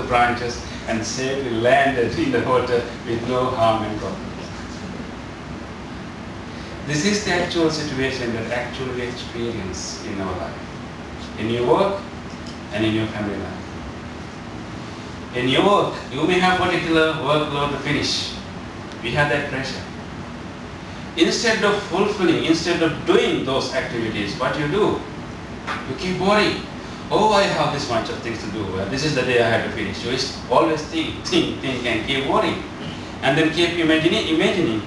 branches and safely landed in the water with no harm and problems. This is the actual situation that actually we experience in our life, in your work and in your family life. In your work, you may have particular workload to finish. We have that pressure. Instead of fulfilling, instead of doing those activities, what you do? You keep worrying. Oh, I have this bunch of things to do. This is the day I have to finish. You always think, and keep worrying. And then keep imagining.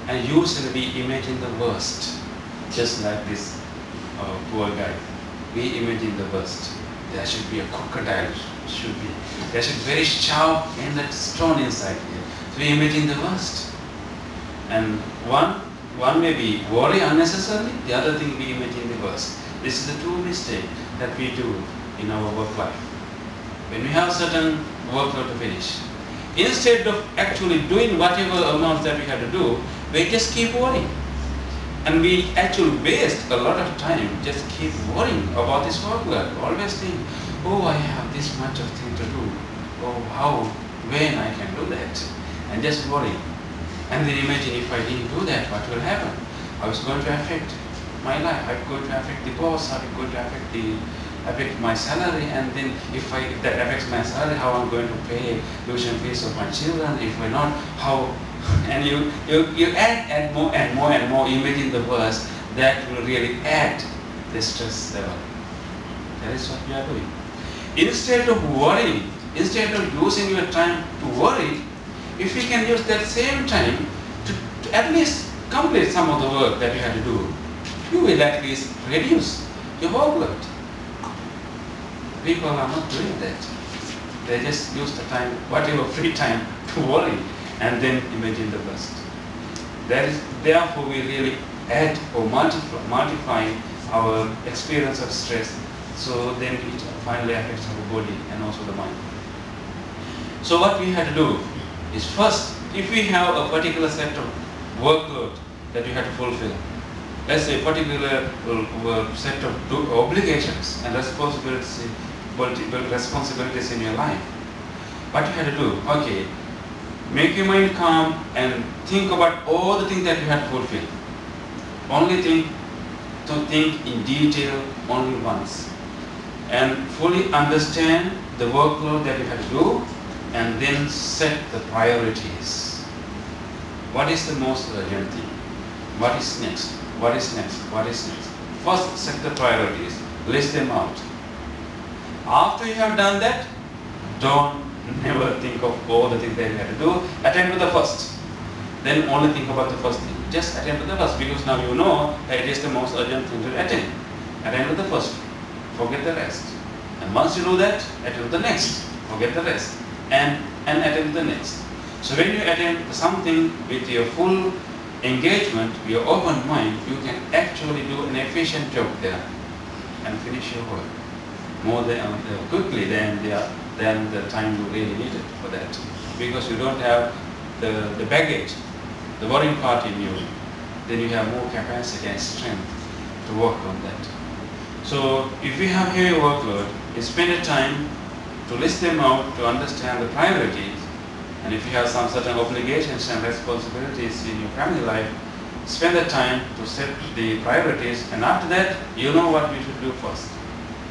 And usually we imagine the worst. Just like this poor guy. We imagine the worst. There should be a crocodile. There should be very sharp and that stone inside here. So we imagine the worst. And one may be worry unnecessarily, the other thing we imagine the worst. This is the true mistake that we do in our work life. When we have certain workload to finish, instead of actually doing whatever amounts that we have to do, we just keep worrying. And we actually waste a lot of time just keep worrying about this workload. Always think, oh, I have this much of thing to do. Oh, when I can do that? And just worry. And then imagine if I didn't do that, what will happen? How it's going to affect my life? How it's going to affect the boss? How it's going to affect my salary? And then if that affects my salary, how I'm going to pay tuition fees of my children? If we're not, how? And you add more and more and more. Imagine the worst. That will really add the stress level. That is what we are doing. Instead of worrying, instead of using your time to worry, if we can use that same time to at least complete some of the work that you have to do, you will at least reduce your workload. People are not doing that. They just use the time, whatever free time, to worry and then imagine the worst. Therefore, we really add or multiply our experience of stress, so then it finally affects our body and also the mind. So what we have to do is first, if we have a particular set of workload that you have to fulfill, let's say a particular set of obligations and responsibilities in your life, what you have to do, okay, make your mind calm and think about all the things that you have to fulfill. Only think in detail only once. And fully understand the workload that you have to do, and then set the priorities. What is the most urgent thing? What is next? What is next? What is next? First, set the priorities. List them out. After you have done that, don't never think of all the things that you have to do. Attend to the first. Then only think about the first thing. Just attend to the first, because now you know that it is the most urgent thing to attend. Attend to the first. Forget the rest. And once you do that, attend to the next. Forget the rest. And attend to the next. So when you attend something with your full engagement, your open mind, you can actually do an efficient job there and finish your work more quickly than the time you really needed for that. Because you don't have the baggage, the worrying part in you, then you have more capacity and strength to work on that. So if you have heavy workload, you spend the time to list them out, to understand the priorities, and if you have some certain obligations and responsibilities in your family life, spend the time to set the priorities, and after that, you know what you should do first.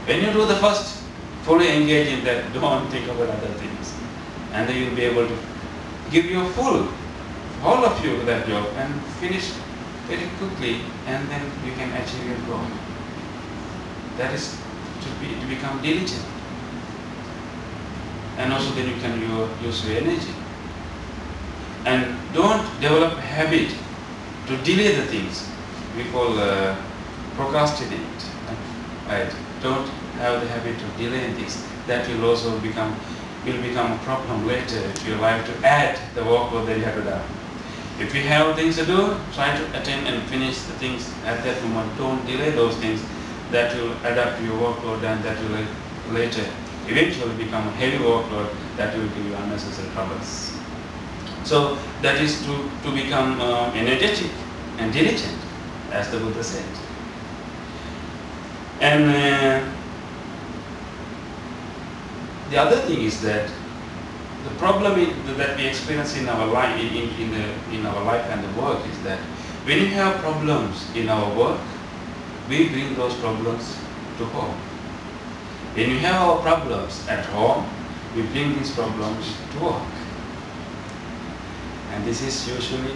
When you do the first, fully engage in that, don't think about other things. And then you'll be able to give your all of you that job and finish very quickly, and then you can achieve your goal. That is to become diligent. And also then you can use your energy. And don't develop a habit to delay the things. We call procrastinate. Right? Don't have the habit of delaying things. That will also become a problem later to your life, to add the workload that you have to do. If you have things to do, try to attend and finish the things at that moment. Don't delay those things. That will add up to your workload, and that will later eventually become a heavy workload that will give you unnecessary troubles. So that is to become energetic and diligent, as the Buddha said. And the other thing is that the problem that we experience in our life, in our life and the work, is that when we have problems in our work, we bring those problems to home. When we have our problems at home, we bring these problems to work. And this is usually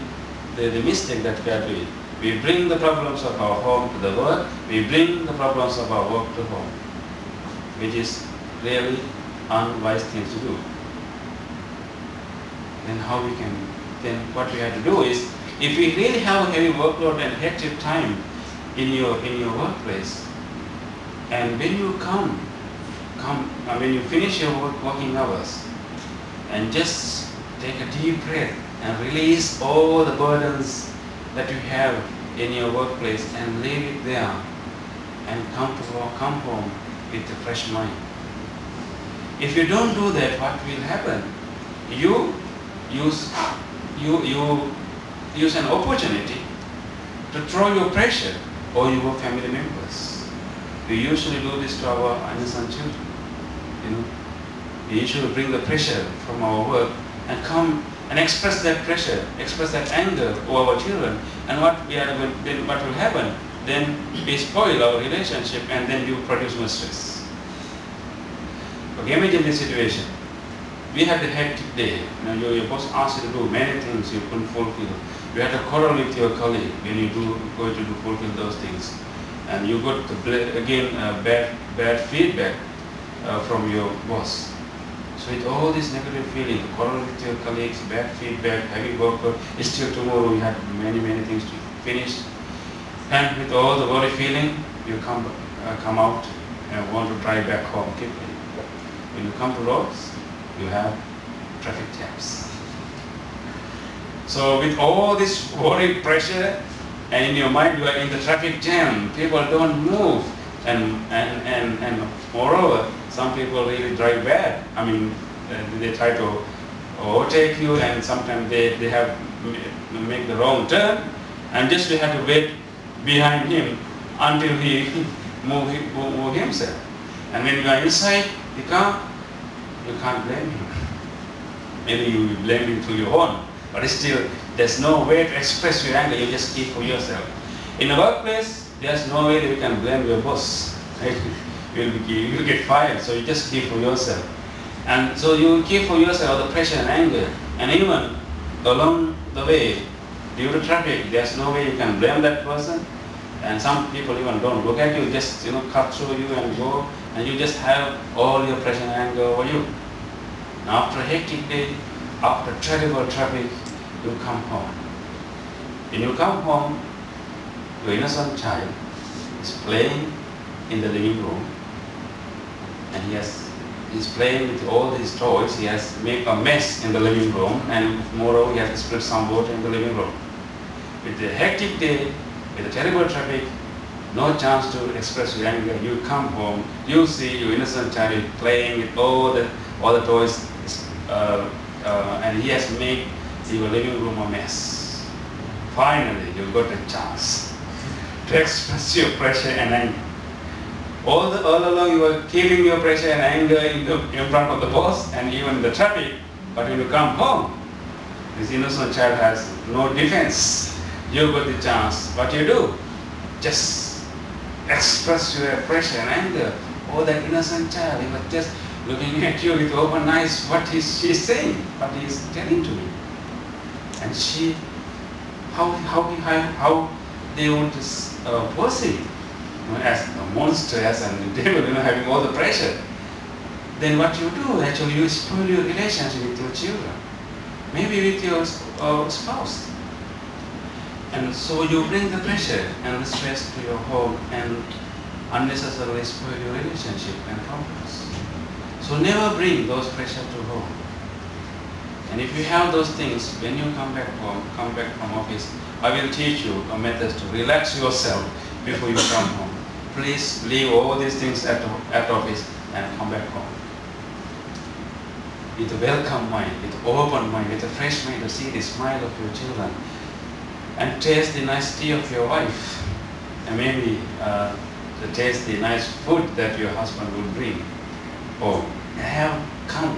the mistake that we are doing. We bring the problems of our home to the work, we bring the problems of our work to home, which is really unwise thing to do. Then what we have to do is, if we really have a heavy workload and hectic time in your workplace, and when you when you finish your working hours, and just take a deep breath and release all the burdens that you have in your workplace and leave it there, and come home with a fresh mind. If you don't do that, what will happen? You use an opportunity to throw your pressure on your family members. We usually do this to our innocent children. We usually bring the pressure from our work and come and express that pressure, express that anger to our children. And what will happen? Then we spoil our relationship, and then you produce more stress. Okay, imagine this situation. We had a hectic day. Your boss asked you to do many things you couldn't fulfill. You had a quarrel with your colleague when you go to fulfill those things, and you got bad feedback from your boss. So with all this negative feeling, quarrel with your colleagues, bad feedback, heavy workload, still tomorrow you had many things to finish, and with all the worry feeling, you come out and want to drive back home quickly. When you come to roads, you have traffic jams. So with all this worry, pressure, and in your mind you are in the traffic jam, people don't move, and moreover, some people really drive bad. They try to overtake you, and sometimes they have make the wrong turn, and just you have to wait behind him until he move himself. And when you are inside the car, you can't blame him. Maybe you will blame him to your own, but still, there's no way to express your anger. You just keep for yourself. In a workplace, there's no way that you can blame your boss. Right? You'll get fired, so you just keep for yourself. And so you keep for yourself all the pressure and anger. And even along the way, due to traffic, there's no way you can blame that person. And some people even don't look at you, just cut through you and go, and you just have all your pressure and anger over you. Now, after a hectic day, after terrible traffic, you come home. When you come home, your innocent child is playing in the living room, and he's playing with all these toys. He has made a mess in the living room, and moreover, he has spilled some water in the living room. With the hectic day, with the terrible traffic, no chance to express your anger. You come home, you see your innocent child playing with all the toys, and he has made your living room a mess. Finally, you got a chance to express your pressure and anger. All along you were keeping your pressure and anger in front of the boss and even the traffic, but when you come home, this innocent child has no defense. You got the chance. What you do? Just express your pressure and anger. Oh, that innocent child, he was just looking at you with open eyes. What is she saying? What he is telling to me? And she, how they want to perceive as a monster, as a devil, having all the pressure. Then what you do? Actually, you spoil your relationship with your children, maybe with your spouse. And so you bring the pressure and the stress to your home and unnecessarily spoil your relationship and problems. So never bring those pressure to home. And if you have those things, when you come back home, come back from office, I will teach you a method to relax yourself before you come home. Please leave all these things at office and come back home. With a welcome mind, with an open mind, with a fresh mind to see the smile of your children and taste the nice tea of your wife, and maybe to taste the nice food that your husband will bring home. have come